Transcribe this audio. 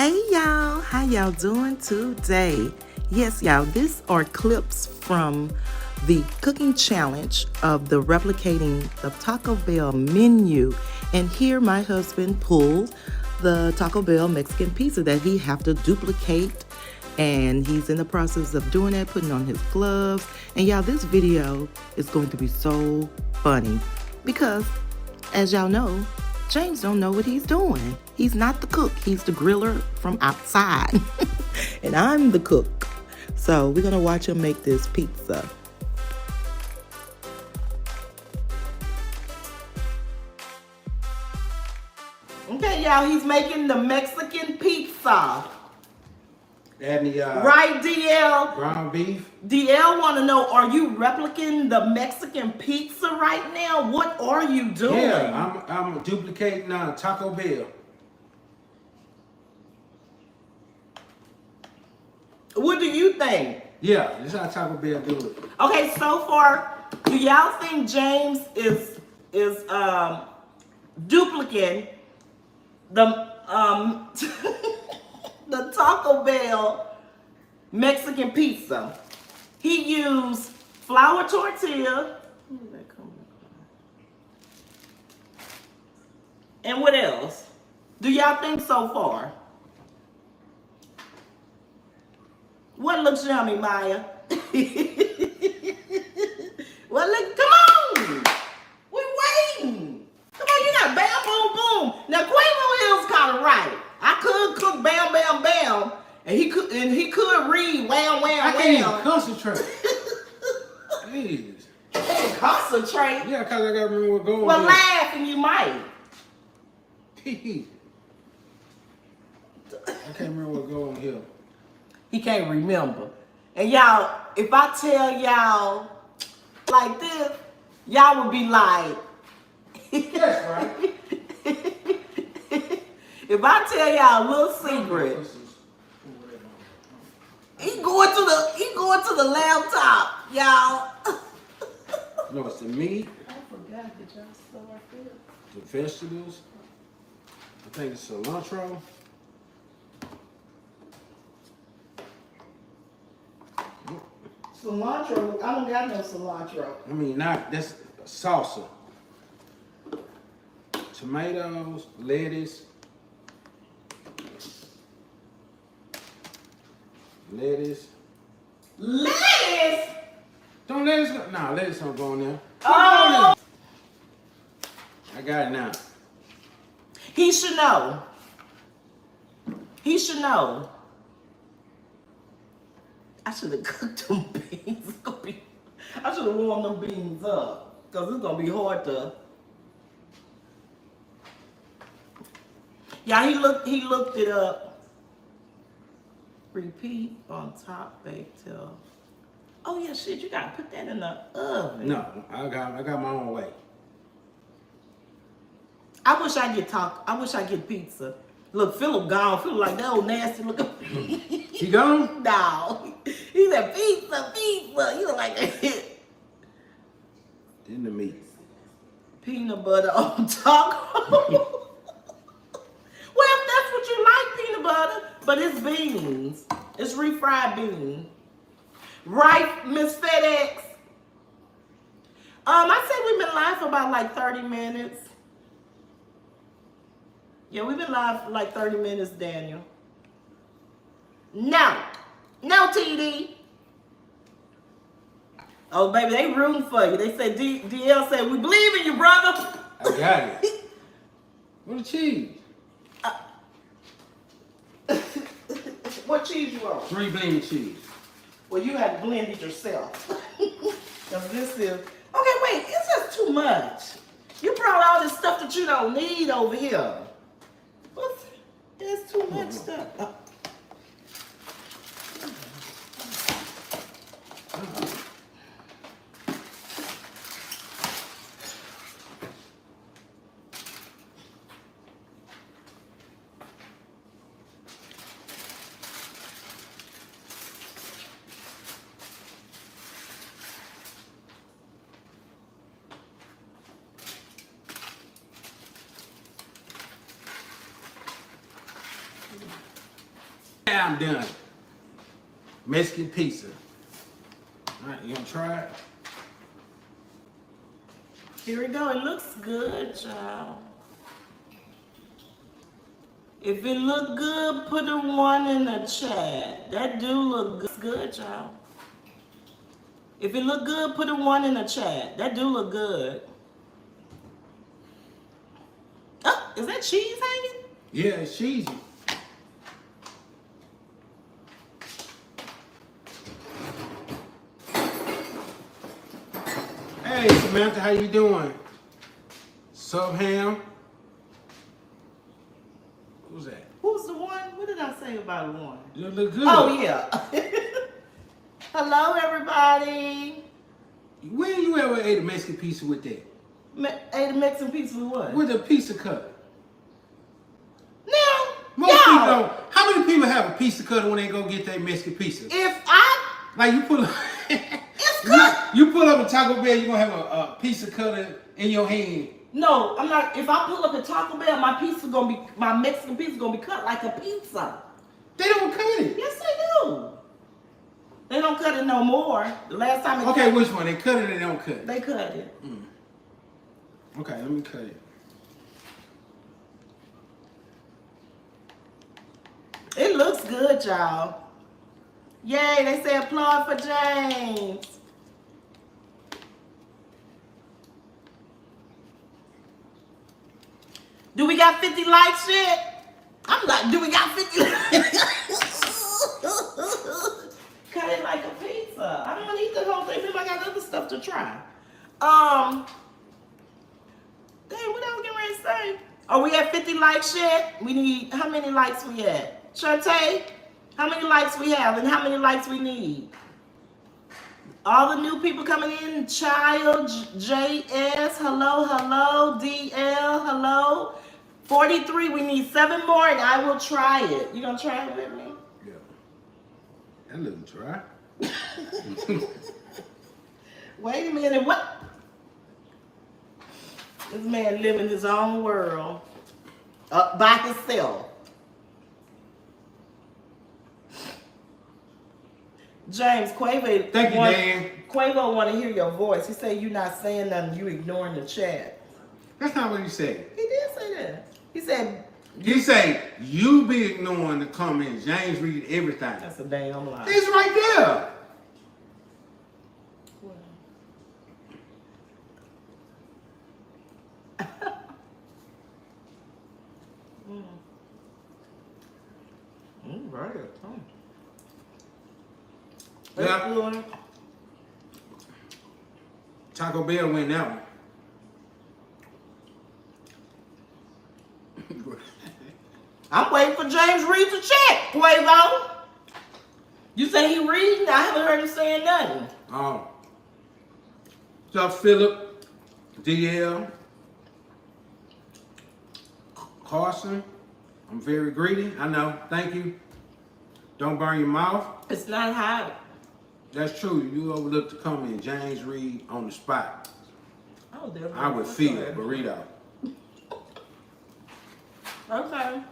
Hey y'all, how y'all doing today? Yes, y'all, these are clips from the cooking challenge of the replicating the Taco Bell menu. And here my husband pulled the Taco Bell Mexican pizza that he have to duplicate. And he's in the process of doing that, putting on his gloves. And y'all, this video is going to be so funny because, as y'all know, James don't know what he's doing. He's not the cook. He's the griller from outside. And I'm the cook. So we're going to watch him make this pizza. Okay, y'all, he's making the Mexican pizza. And the right, DL? ground beef. DL want to know, are you replicating the Mexican pizza right now? What are you doing? Yeah, I'm duplicating Taco Bell. What do you think? Yeah, this is how Taco Bell do it. Okay, so far, do y'all think James is duplicating the the Taco Bell Mexican pizza? He used flour tortilla. And what else? Do y'all think so far? What looks yummy, Maya? Well, look, come on! We're waiting. Come on, you got bam, boom, boom. Now, Quavo Hill's kind of right. I could cook bam, bam, bam, and he could read wham, wham, I can't even concentrate. Jeez. Can't concentrate. Yeah, cause I gotta remember what goes. Well, laugh and you might. I can't remember what goes on here. He can't remember. And y'all, if I tell y'all like this, y'all would be like, That's right. if I tell y'all a little secret, he going to the laptop, y'all. No, it's the meat. I forgot that y'all still right there. The vegetables. I think it's cilantro. Cilantro, I don't got no cilantro. I mean, that's salsa. Tomatoes, lettuce. Lettuce. Lettuce? Don't lettuce go. Nah, lettuce don't go in there. Oh! I got it now. He should know. He should know. I should have cooked them beans. I should have warmed them beans up. Because it's going to be hard to... Yeah, he looked it up. Repeat on top, bake till... Oh, yeah, shit, you got to put that in the oven. No, I got my own way. I wish I get pizza. Look, Philip gone. Philip like that old nasty looking. He gone? No. He said pizza. You look like that. In the meat. Peanut butter on taco. Well, if that's what you like, peanut butter. But it's beans. It's refried beans. Right, Miss FedEx? I said we've been live for about like 30 minutes. Yeah, we've been live for like 30 minutes, Daniel. No, TD. Oh, baby, they rooting for you. They said, DL said, we believe in you, brother. I got it. What the cheese? What cheese you want? 3 blend cheese. Well, you had to blend it yourself. Because this is... Okay, wait, it's just too much. You brought all this stuff that you don't need over here. What's... There's too much stuff. I'm done. Mexican pizza. All right, you gonna try it? Here we go. It looks good, y'all. If it look good, put a 1 in the chat. That do look good, y'all. If it look good, put a 1 in the chat. That do look good. Oh, is that cheese hanging? Yeah, it's cheesy. Hey, Samantha, how you doing? Sub ham. Who's that? Who's the one? What did I say about a 1? You look good. Oh, yeah. Hello, everybody. When you ever ate a Mexican pizza with that? Ate a Mexican pizza with what? With a pizza cutter. Now, Most people don't. How many people have a pizza cutter when they go get their Mexican pizza? If I... Like you pull up, It's good. you pull up a Taco Bell, you're gonna have a pizza cutter in your hand. No, I'm not. If I pull up a Taco Bell, my Mexican pizza gonna be cut like a pizza. They don't cut it. Yes, they do. They don't cut it no more. The last time Okay, which one? They cut it or they don't cut it? they cut it. Okay, let me cut it. It looks good, y'all. Yay, they say applaud for James. Do we got 50 likes yet? I'm like, do we got 50 likes? Cut it like a pizza. I don't want to eat the whole thing. Maybe I got other stuff to try. Dang, what I was getting ready to say? Are we at 50 likes yet? We need, how many likes we at? Shantae, how many likes we have and how many likes we need? All the new people coming in, Child, JS, hello, hello, DL, hello. 43, we need 7 more and I will try it. You gonna try it with me? Yeah. That looking dry. Wait a minute, what? This man living his own world by himself. James, Quavo. Thank you, Dan. Quavo want to hear your voice. He said you not saying nothing, you ignoring the chat. That's not what he said. He did say that. He said, He say you be ignoring the comments. James read everything. that's a damn lie. It's right there. Right. Yeah. Taco Bell win that one. I'm waiting for James Reed to check, Quavo. You say he reading? I haven't heard him saying nothing. What's up, Philip? DL? Carson? I'm very greedy. I know. Thank you. Don't burn your mouth. It's not hot. That's true. You overlooked the comment. James Reed on the spot. Oh, I would feed a burrito. Okay.